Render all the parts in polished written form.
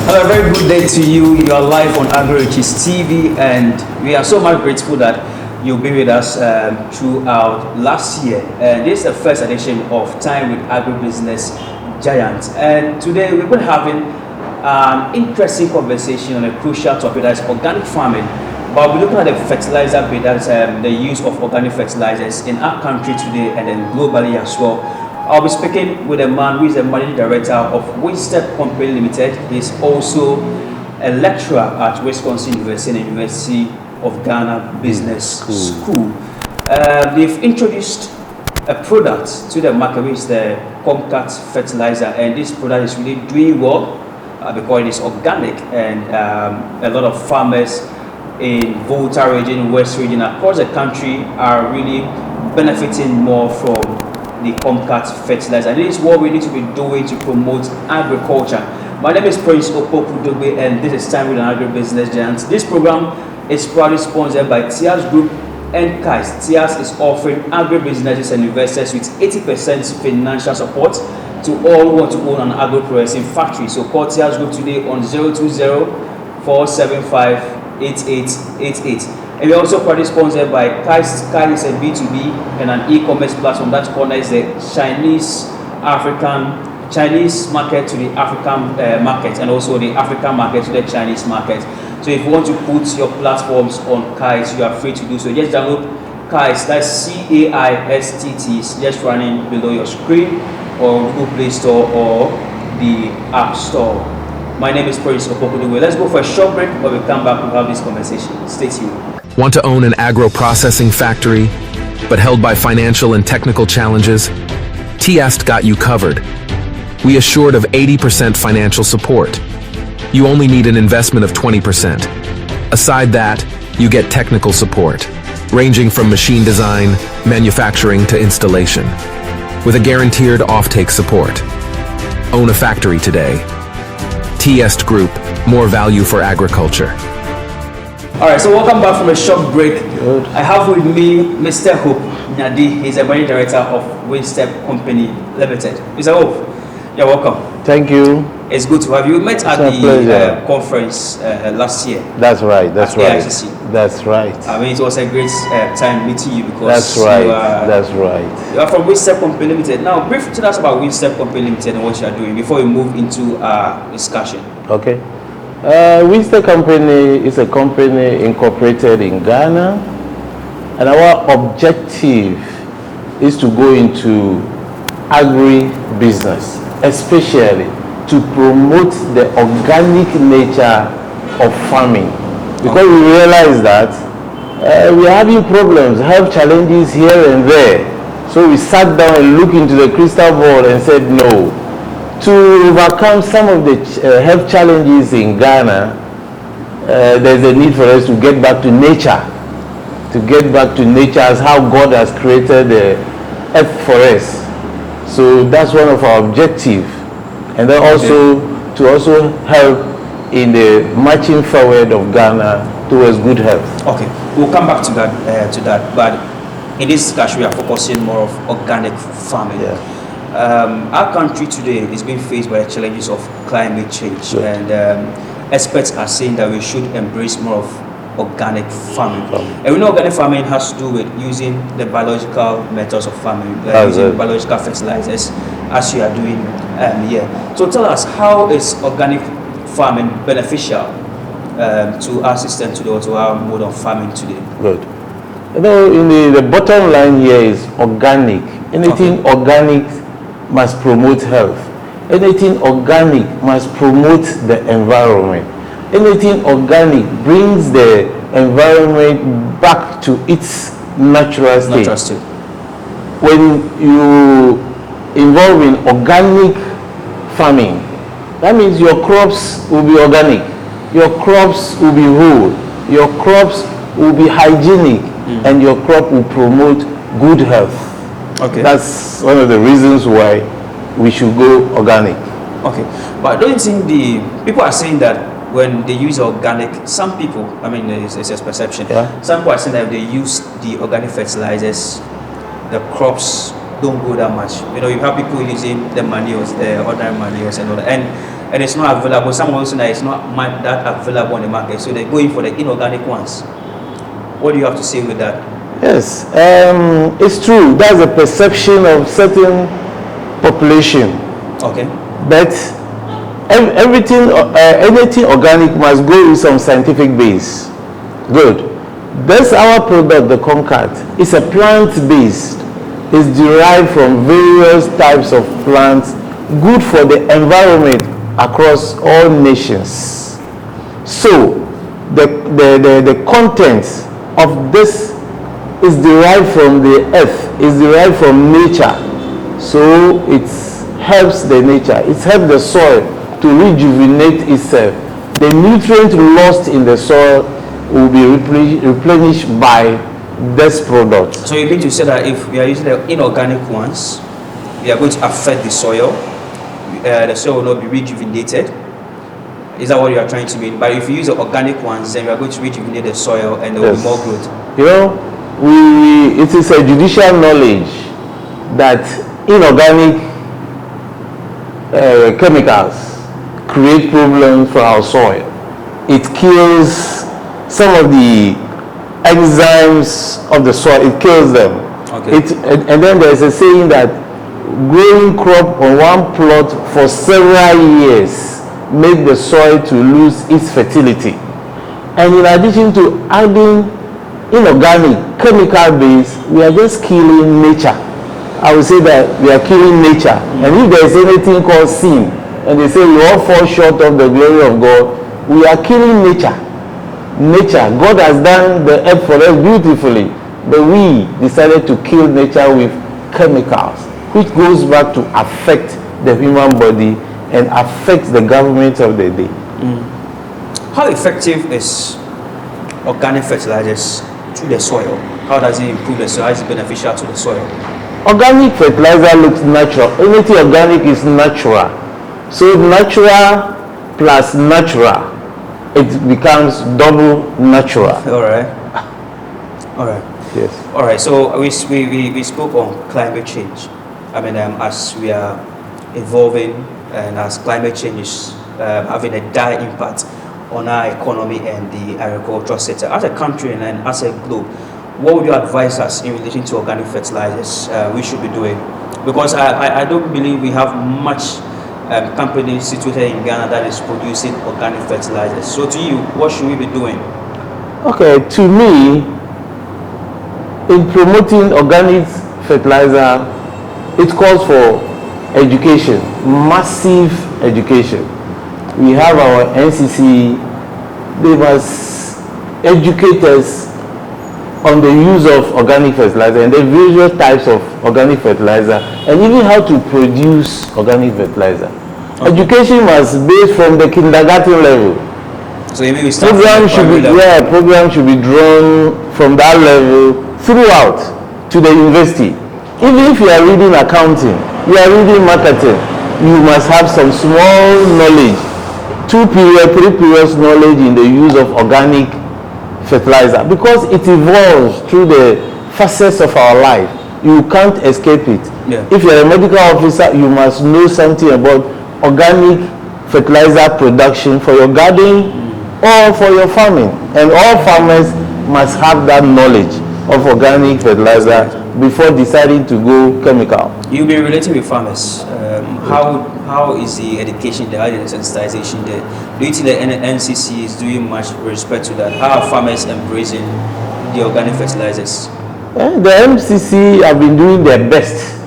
Hello, a very good day to you. You are live on AgroRiches TV, and we are so much grateful that you'll be with us throughout last year. And this is the first edition of Time with Agribusiness Giants. And today we're going to having an interesting conversation on a crucial topic, that's organic farming. But we're looking at the fertilizer bit, that's the use of organic fertilizers in our country today and then globally as well. I'll be speaking with a man who is the managing director of Wstep Company Limited. He's also a lecturer at Wisconsin University and University of Ghana Business School. They've introduced a product to the market, which is the COMCAT fertilizer, and this product is really doing well because it is organic, and a lot of farmers in Volta region, West region, across the country are really benefiting more from the COMCAT fertilizer, and this is what we need to be doing to promote agriculture. My name is Prince Opokudogbe, and this is Time with an Agribusiness Giants. This program is proudly sponsored by TIAS Group and KAIS. TIAS is offering agribusinesses and investors with 80% financial support to all who want to own an agro-processing factory. So call TIAS Group today on 020-475-8888. And we're also proudly sponsored by KAIS. KAIS is a B2B and an e-commerce platform that corners the Chinese market to the African market, and also the African market to the Chinese market. So if you want to put your platforms on KAIS, you are free to do so. Just download KAIS, that's CAISTT, just running below your screen, or Google Play Store or the App Store. My name is Prince Opokudogbe. Let's go for a short break. When we come back, we'll have this conversation. Stay tuned. Want to own an agro-processing factory, but held by financial and technical challenges? TIAS got you covered. We assured of 80% financial support. You only need an investment of 20%. Aside that, you get technical support, ranging from machine design, manufacturing to installation, with a guaranteed offtake support. Own a factory today. TIAS Group, more value for agriculture. All right, so welcome back from a short break. Good. I have with me Mr. Hope Nyadi. He's a managing director of Wstep Company Limited. Mr. Hope, you're welcome. Thank you. It's good to have you. We met at the conference last year. That's right. That's right. AICC. That's right. I mean, it was a great time meeting you because that's right. That's right. You are from Wstep Company Limited. Now, briefly tell us about Wstep Company Limited and what you are doing before we move into our discussion. Okay. Wstep Company is a company incorporated in Ghana, and our objective is to go into agri-business, especially to promote the organic nature of farming, because we realize that we are having problems, health challenges here and there. So we sat down and looked into the crystal ball and said, no, to overcome some of the health challenges in Ghana, there's a need for us to get back to nature, as how God has created the earth for us. So that's one of our objectives, and then also to also help in the marching forward of Ghana towards good health. Okay, we'll come back to that. But in this discussion, we are focusing more of organic farming. Yeah. Our country today is being faced by the challenges of climate change, Good. and experts are saying that we should embrace more of organic farming. And we know organic farming has to do with using the biological methods of farming, using biological fertilizers, as you are doing here. So tell us, how is organic farming beneficial to our system today, or to our mode of farming today? Good. You know, in the bottom line here is organic. Anything organic must promote health. Anything organic must promote the environment. Anything organic brings the environment back to its natural state. When you involve in organic farming, that means your crops will be organic, your crops will be whole, your crops will be hygienic, and your crop will promote good health. Okay. That's one of the reasons why we should go organic. Okay, but don't you think the people are saying that when they use organic, some people, I mean, it's a perception. Yeah. Some people are saying that if they use the organic fertilizers, the crops don't grow that much. You know, you have people using the manures, the ordinary manures and all that. And and it's not available. Some also that it's not that available on the market, so they're going for the inorganic ones. What do you have to say with that? Yes, it's true. That's a perception of certain population. Okay. But everything, anything organic must go with some scientific base. Good. That's our product, the COMCAT. It's a plant-based. It's derived from various types of plants, good for the environment across all nations. So, the contents of this is derived from the earth, is derived from nature. So, it helps the nature, it helps the soil to rejuvenate itself. The nutrient lost in the soil will be replenished by this product. So you mean to say that if we are using the inorganic ones, we are going to affect the soil will not be rejuvenated? Is that what you are trying to mean? But if you use the organic ones, then we are going to rejuvenate the soil and there will be more growth. You know, it is a judicial knowledge that inorganic chemicals create problems for our soil. It kills some of the enzymes of the soil, it kills them. Okay. And then there's a saying that growing crop on one plot for several years make the soil to lose its fertility. And in addition to adding inorganic chemical base, we are just killing nature. I would say that we are killing nature. And if there is anything called sin, and they say we all fall short of the glory of God, we are killing nature. Nature, God has done the earth for us beautifully, but we decided to kill nature with chemicals, which goes back to affect the human body and affect the government of the day. How effective is organic fertilizers to the soil? How does it improve the soil? How is it beneficial to the soil? Organic fertilizer looks natural. Anything organic is natural. So natural plus natural, it becomes double natural. All right. Yes. All right. So we spoke on climate change. I mean, as we are evolving and as climate change is having a dire impact on our economy and the agricultural sector, as a country and as a globe, what would you advise us in relation to organic fertilizers we should be doing? Because I don't believe we have much company situated in Ghana that is producing organic fertilizers. So to you, what should we be doing? Okay, to me, in promoting organic fertilizer, it calls for education, massive education. We have our NCC, they must educate us on the use of organic fertilizer and the various types of organic fertilizer and even how to produce organic fertilizer. Okay. Education must be from the kindergarten level. So maybe we start program should be drawn from that level throughout to the university. Even if you are reading accounting, you are reading marketing, you must have some small knowledge, 3 periods knowledge in the use of organic fertilizer, because it evolves through the facets of our life. You can't escape it. Yeah. If you're a medical officer, you must know something about organic fertilizer production for your garden or for your farming. And all farmers must have that knowledge of organic fertilizer before deciding to go chemical. You'll be relating with farmers. How is the education there? How is the sensitization there? Do you think the NCC is doing much with respect to that? How are farmers embracing the organic fertilizers? The MCC have been doing their best,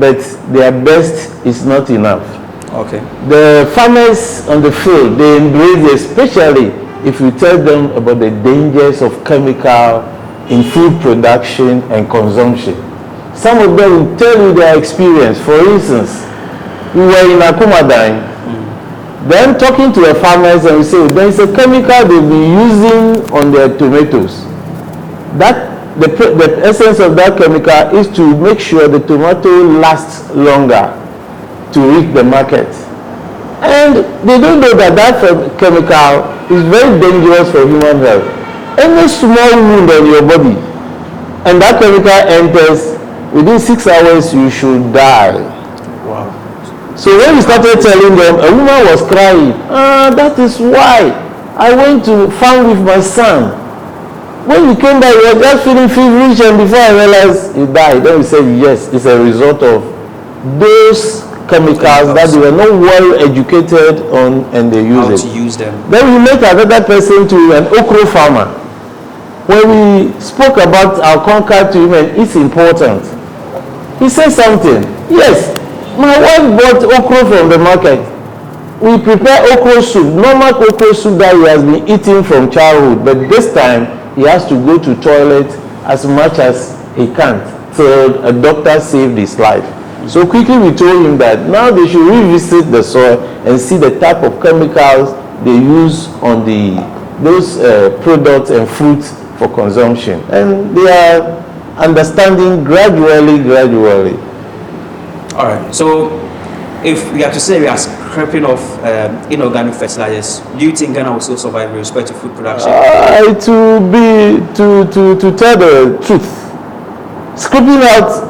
but their best is not enough. Okay. The farmers on the field, they embrace it, especially if you tell them about the dangers of chemical in food production and consumption. Some of them will tell you their experience. For instance, we were in Akumadine, then talking to the farmers and we say, there is a chemical they'll be using on their tomatoes. That the essence of that chemical is to make sure the tomato lasts longer to reach the market. And they don't know that that chemical is very dangerous for human health. Any small wound on your body and that chemical enters, within 6 hours you should die. Wow. So when we started telling them, a woman was crying, that is why I went to farm with my son. When you came back, you were just feeling feverish, and before I realized you died. Then we said, yes, it's a result of those chemicals that they were not well educated on, and they use How it. to use them. Then we met another person to an okra farmer. When we spoke about our COMCAT to him and it's important, he said something. Yes, my wife bought okra from the market. We prepare okra soup, normal okra soup that he has been eating from childhood, but this time he has to go to toilet as much as he can till a doctor saved his life. So quickly we told him that now they should revisit the soil and see the type of chemicals they use on those products and fruits for consumption. And they are understanding gradually. All right. So if we have to say we are scraping off inorganic fertilizers, do you think Ghana will still survive with respect to food production? To tell the truth, scraping out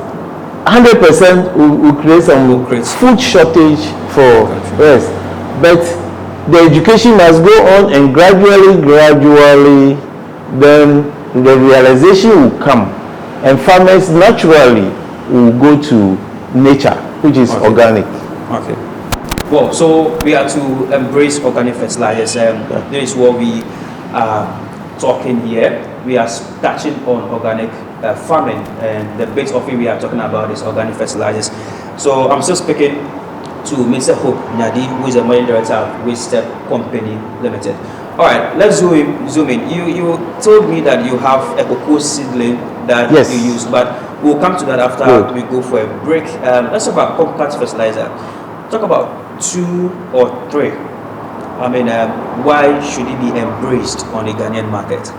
100% will create some food shortage for us. But the education must go on, and gradually, then the realization will come, and farmers naturally will go to nature, which is organic. Okay. Well, so we are to embrace organic fertilizers. This is what we are talking here. We are touching on organic farming, and the bit of it we are talking about is organic fertilizers. So I'm still speaking to Mr. Hope Nyadi, who is the managing director of Wstep Company Limited. All right, let's zoom in. You told me that you have a cocoa seedling that you use, but we'll come to that after we go for a break. Let's talk about COMCAT fertilizer. Talk about 2 or 3. I mean, why should it be embraced on the Ghanaian market?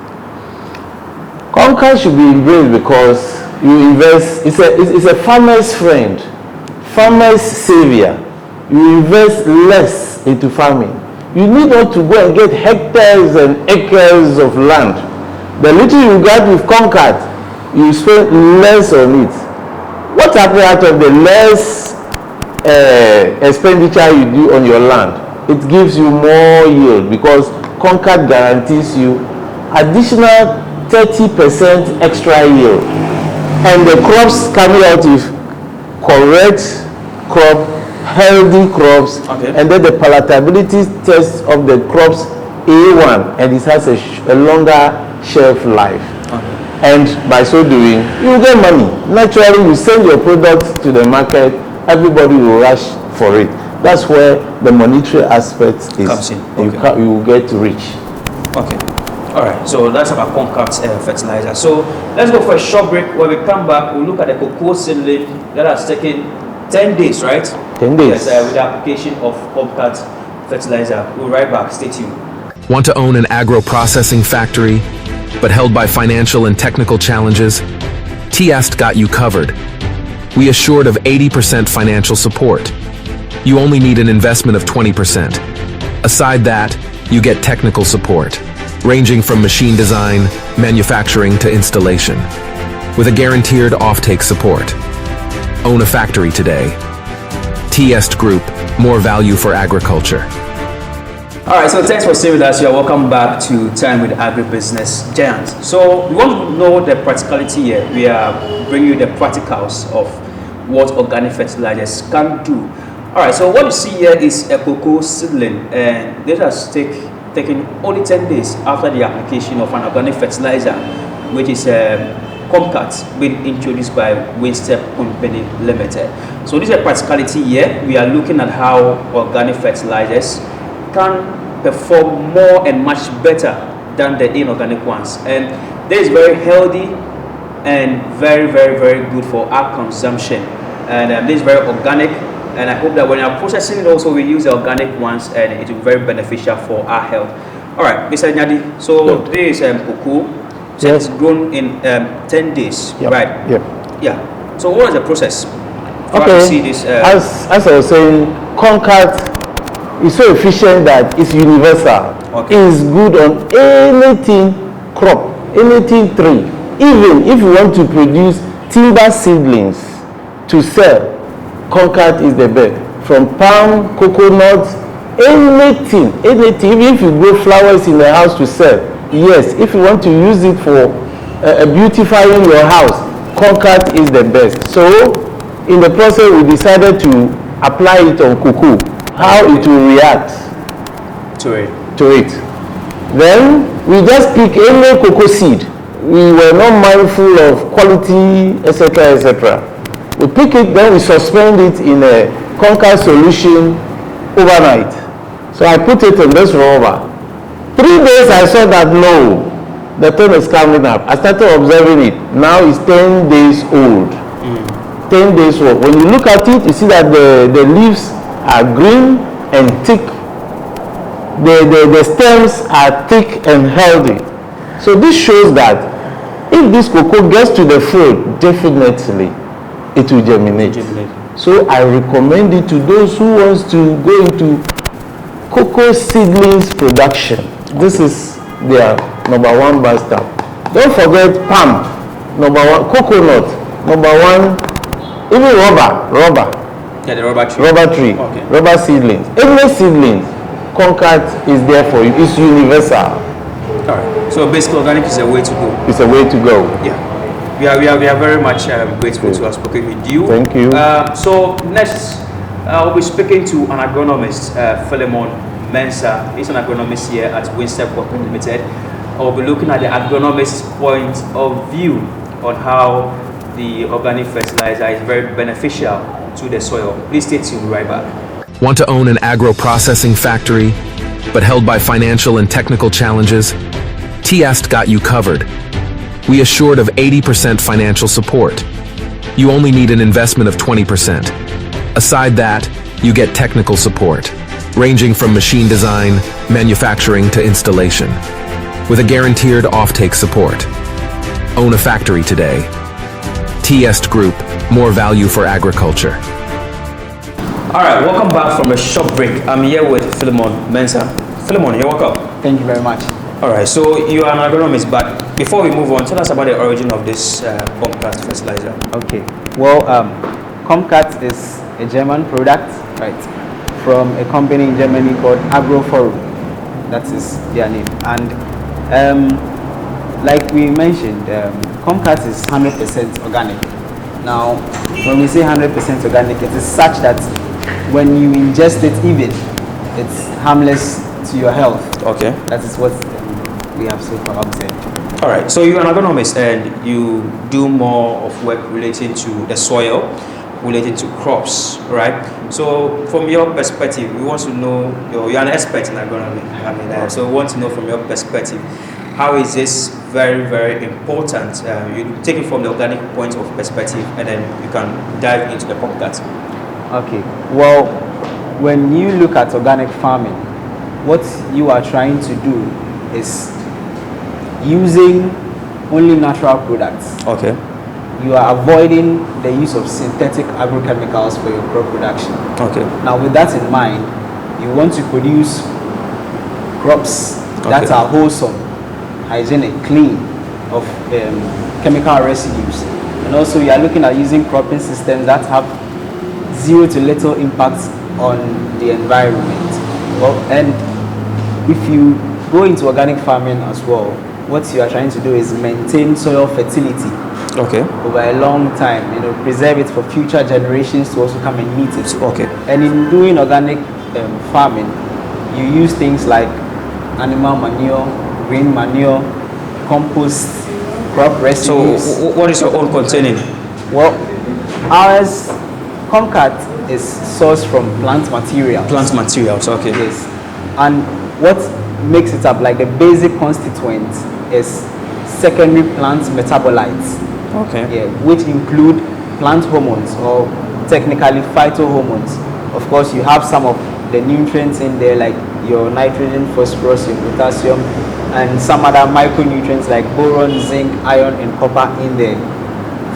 COMCAT should be embraced because you invest. It's a farmer's friend, farmer's savior. You invest less into farming. You need not to go and get hectares and acres of land. The little you got with COMCAT, you spend less on it. What happens out of the less expenditure you do on your land? It gives you more yield because COMCAT guarantees you additional 30% extra yield. And the crops coming out is correct crop, healthy crops, and then the palatability test of the crops A1, and it has a longer shelf life. And by so doing, you get money. Naturally, you send your product to the market, everybody will rush for it. That's where the monetary aspect is. Comes in. You will get rich. Okay. All right. So that's about COMCAT fertilizer. So let's go for a short break. When we come back, we'll look at the cocoa seedling that has taken 10 days, right? 10 days. Yes, with the application of COMCAT fertilizer. We'll be right back. Stay tuned. Want to own an agro-processing factory, but held by financial and technical challenges? TEST got you covered. We assured of 80% financial support. You only need an investment of 20%. Aside that, you get technical support, ranging from machine design, manufacturing to installation, with a guaranteed off-take support. Own a factory today. TEST Group, more value for agriculture. All right, so thanks for staying with us. You're welcome back to Time with Agribusiness Giants. So we want to know the practicality here. We are bringing you the practicals of what organic fertilizers can do. All right, so what you see here is a cocoa seedling, and this has taken only 10 days after the application of an organic fertilizer, which is COMCAT, being introduced by Wstep Company Limited. So this is a practicality here. We are looking at how organic fertilizers can perform more and much better than the inorganic ones, and this is very healthy and very good for our consumption, and this is very organic, and I hope that when you're processing it also we use the organic ones, and it will be very beneficial for our health. All right, Mr. Nyadi, so this is cocoa, so it's grown in 10 days, right? Yeah. So what is the process? Okay, see this, as I was saying, COMCAT is so efficient that it's universal. It's good on anything crop, anything tree. Even if you want to produce timber seedlings to sell, COMCAT is the best. from palm, coconut, anything. Even if you grow flowers in the house to sell, yes. If you want to use it for beautifying your house, COMCAT is the best. So in the process, we decided to apply it on cocoa, how it will react to it. Then we just pick any cocoa seed. We were not mindful of quality, etc., etc. We pick it, then we suspend it in a COMCAT solution overnight. So I put it in this rubber. 3 days I saw that no, the thing is coming up. I started observing it. Now it's 10 days old. 10 days old. When you look at it, you see that the leaves are green and thick. The stems are thick and healthy. So this shows that if this cocoa gets to the fruit, definitely it will germinate. So I recommend it to those who wants to go into cocoa seedlings production. This is their number one master. Don't forget palm, number one, coconut, number one, even rubber. Yeah, the rubber tree. Rubber tree, okay. Rubber seedlings. Any seedlings, COMCAT is there for you. It's universal. All right. So basically, organic is a way to go. It's a way to go. Yeah. We are very much grateful to have spoken with you. Thank you. So next, we'll be speaking to an agronomist, Philemon Mensah. He's an agronomist here at Wstep Limited. I'll be looking at the agronomist's point of view on how the organic fertilizer is very beneficial to the soil. Please stay tuned, right back. Want to own an agro-processing factory, but held by financial and technical challenges? Test got you covered. We assured of 80% financial support. You only need an investment of 20%. Aside that, you get technical support, ranging from machine design, manufacturing to installation, with a guaranteed offtake support. Own a factory today. Test Group, more value for agriculture. All right, welcome back from a short break. I'm here with Philemon Mensah. Philemon, you're welcome. Thank you very much. All right, so you are an agronomist, but before we move on, tell us about the origin of this COMCAT fertilizer. Okay, well, COMCAT is a German product, right, from a company in Germany called Agroforum. That is their name. And like we mentioned, COMCAT is 100% organic. Now, when we say 100% organic, it is such that when you ingest it even, it's harmless to your health. Okay. That is what we have so far observed. All right, so you're an agronomist and you do more of work relating to the soil, relating to crops, right? So from your perspective, we want to know, you're an expert in agronomy, so we want to know from your perspective, how is this very, very important? You take it from the organic point of perspective and then you can dive into the COMCAT. Okay, well, when you look at organic farming, what you are trying to do is using only natural products. Okay. You are avoiding the use of synthetic agrochemicals for your crop production. Okay. Now, with that in mind, you want to produce crops that are wholesome, hygienic, clean of chemical residues. And also, you are looking at using cropping systems that have zero to little impact on the environment. Well, and if you go into organic farming as well, what you are trying to do is maintain soil fertility over a long time, preserve it for future generations to also come and meet it. Okay. And in doing organic farming, you use things like animal manure, green manure, compost, crop residues. So what is your own containing? Well, ours, COMCAT is sourced from plant materials. Plant materials, okay. Yes. And what makes it up, like the basic constituent, is secondary plant metabolites. Okay. Yeah, which include plant hormones, or technically phytohormones. Of course, you have some of the nutrients in there, like your nitrogen, phosphorus, your potassium, and some other micronutrients like boron, zinc, iron, and copper in there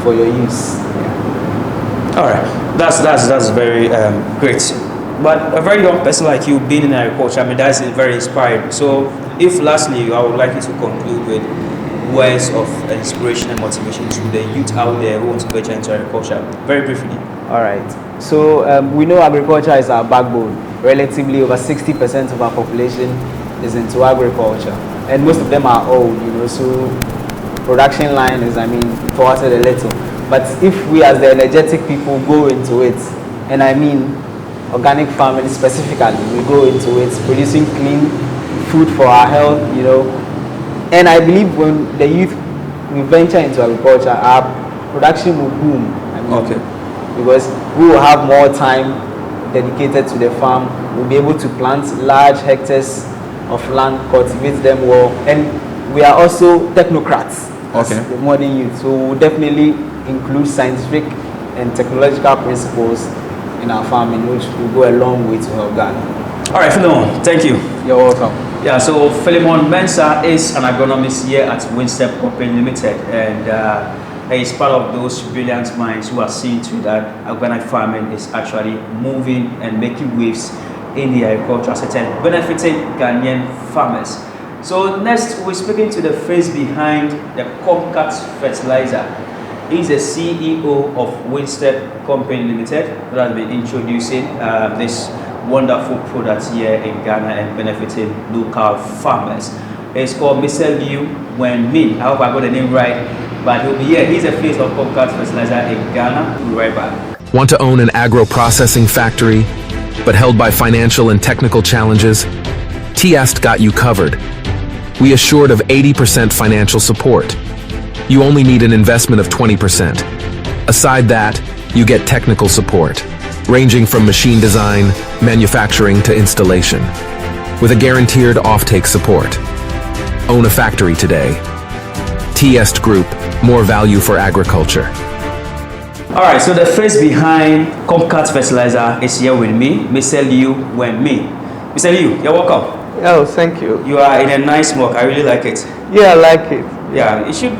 for your use. Yeah. All right, that's very great. But a very young person like you being in agriculture, I mean, that's very inspiring. So, if lastly, I would like you to conclude with words of inspiration and motivation to the youth out there who want to venture into agriculture, very briefly. All right. So we know agriculture is our backbone. Relatively, over 60% of our population is into agriculture, and most of them are old. So production line is, thwarted a little. But if we, as the energetic people, go into it, and organic farming specifically, we go into it, producing clean food for our health. And I believe when the youth we venture into agriculture, our production will boom. Because we will have more time dedicated to the farm. We'll be able to plant large hectares of land, cultivate them well, and we are also technocrats as the modern youth. So we'll definitely include scientific and technological principles in our farming, which will go a long way to help Ghana. All right, Philemon, thank you. You're welcome. Yeah, so Philemon Mensah is an agronomist here at Wstep Company Limited, and he's part of those brilliant minds who are seeing to that organic farming is actually moving and making waves in the agricultural sector, benefiting Ghanaian farmers. So next, we're speaking to the face behind the COMCAT Fertilizer. He's the CEO of Wstep Company Limited, that has been introducing this wonderful product here in Ghana and benefiting local farmers. It's called Mr. Liu Wenmin. I hope I got the name right, but he'll be here. He's the face of COMCAT Fertilizer in Ghana. We'll be right back. Want to own an agro-processing factory, but held by financial and technical challenges? Wstep got you covered. We assured of 80% financial support. You only need an investment of 20%. Aside that, you get technical support, ranging from machine design, manufacturing to installation, with a guaranteed offtake support. Own a factory today. Wstep Group, more value for agriculture. All right, so the face behind COMCAT Fertilizer is here with me, Mr. Liu Wenmin. Mr. Liu, you're welcome. Oh, thank you. You are in a nice mug. I really like it. Yeah, I like it. Yeah, you should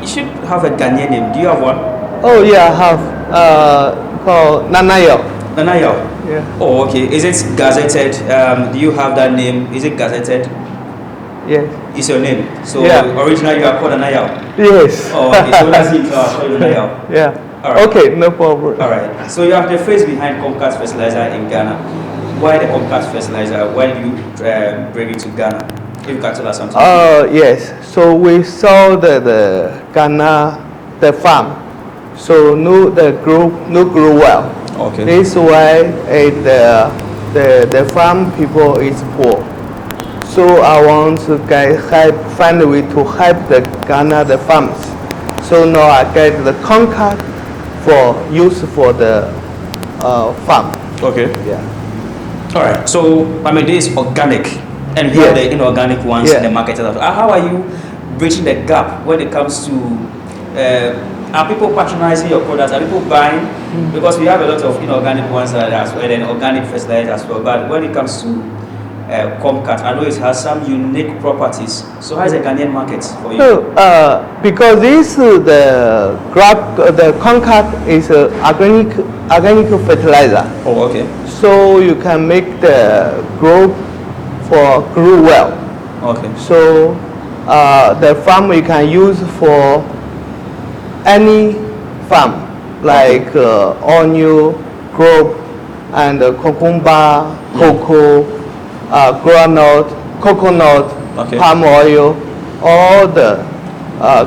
have a Ghanaian name. Do you have one? Oh, yeah, I have. Called Nanayo. Nanayo? Yeah. Oh, okay. Is it gazetted? Do you have that name? Is it gazetted? Yes. It's your name. So Yeah. originally you are called Nanayo. Yes. Oh, okay. So that's it. I'll call you Nanayo. Yeah. All right. Okay, no problem. All right. So you have the face behind COMCAT Fertilizer in Ghana. Why the COMCAT Fertilizer? Why did you bring it to Ghana? If you can tell us something. Yes. So we saw the Ghana, the farm. So no grow well. Okay. This is why the farm people is poor. So I want to find a way to help the Ghana the farms. So now I get the COMCAT for use for the farm. Okay. Yeah. All right. So this is organic, and we have the inorganic ones in the market. How are you bridging the gap when it comes to? Are people patronizing your products? Are people buying? Because we have a lot of inorganic ones as well, and organic fertilizer as well. But when it comes to COMCAT, I know it has some unique properties. So how is the Ghanaian market for you? So because this the COMCAT is organic fertilizer. Oh, okay. So you can make the grow well. Okay. So the farm you can use for any farm like onion, crop, and cucumber, cocoa, groundnut, coconut, palm oil, all the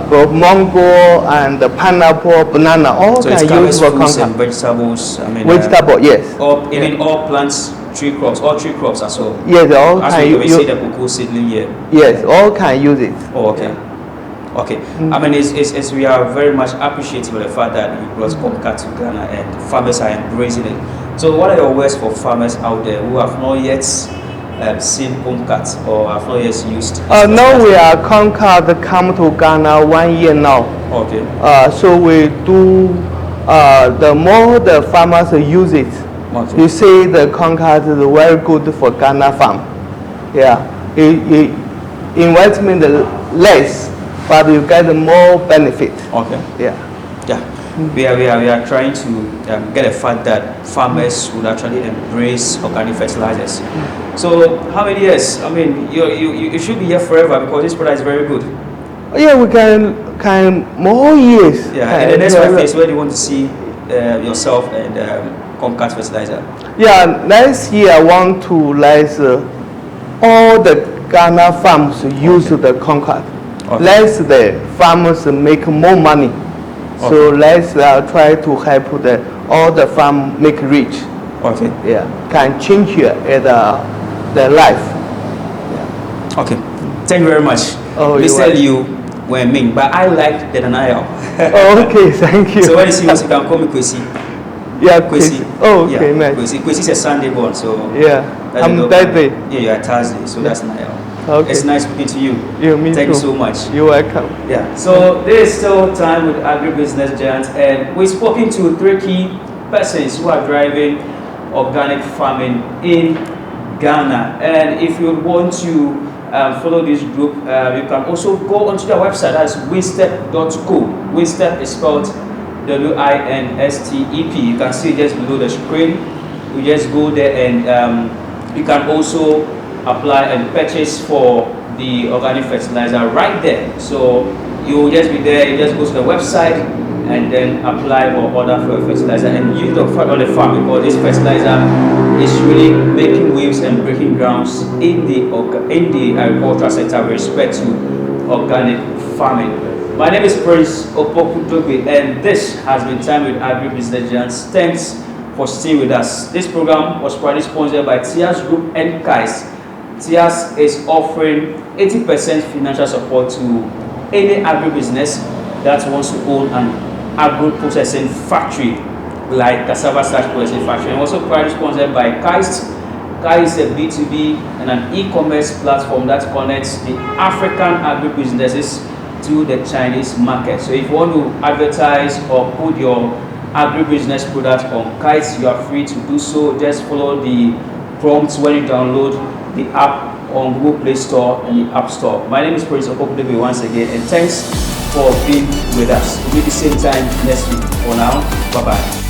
crop, mango and the pineapple, banana, all So can it's use for fruits and COMCAT. vegetables. Vegetable, yes. All plants, all tree crops as well. Yes, all As can we use. see the cocoa seedling here. Yes, all can use it. Oh, okay. Okay. It's we are very much appreciative of the fact that you brought COMCAT to Ghana and farmers are embracing it. So what are your words for farmers out there who have not yet seen COMCAT or have not yet used? Now we are COMCAT come to Ghana 1 year now. Okay. So we do the more the farmers use it. Okay. You see the COMCAT is very good for Ghana farm. Yeah. It investment less, but you get more benefit. Okay. Yeah. Yeah. We are trying to get the fact that farmers would actually embrace organic fertilizers. So how many years? You should be here forever because this product is very good. Yeah, we can more years. Yeah. In the next 5 years, where do you want to see yourself and COMCAT fertilizer? Yeah, next year I want to let all the Ghana farms use the COMCAT. Okay. Let the farmers make more money. So let's try to help all the farm make rich. Okay. Yeah, can change their life. Okay. Thank you very much. Oh, you're Mr. welcome. Liu Wenming, but I like the denial. Oh, okay, thank you. So when you see us, you can call me Kwesi. Yeah, Kwesi. Kwesi. Oh, okay, yeah, nice. Kwesi. Kwesi is a Sunday born, so Yeah, that's I'm the Thursday. Yeah, you're Thursday, so that's Niall. Okay. It's nice speaking to you. Yeah, me Thank too. you so much. You're welcome. Yeah. So there is still time with agribusiness giants, and we've spoken to 3 key persons who are driving organic farming in Ghana. And if you want to follow this group, you can also go onto their website. That's Wstep.co. Wstep is spelled WINSTEP. You can see it just below the screen. You just go there, and you can also apply and purchase for the organic fertilizer right there. So you will just be there, you just go to the website and then apply or order for a fertilizer and use it on the farm, because this fertilizer is really making waves and breaking grounds in the agricultural sector with respect to organic farming. My name is Prince Opokutobe, and this has been Time with Agribusiness Giants. Thanks for staying with us. This program was proudly sponsored by TIAS Group and KAIS. TIAS is offering 80% financial support to any agribusiness that wants to own an agro-processing factory like cassava starch processing factory, and also proudly sponsored by KAIS. KAIS is a B2B and an e-commerce platform that connects the African agribusinesses to the Chinese market. So if you want to advertise or put your agribusiness product on KAIS, you are free to do so. Just follow the prompts when you download the app on Google Play Store and the App Store. My name is Prince Opokutobe once again, and thanks for being with us. We'll meet the same time next week. For now, bye-bye.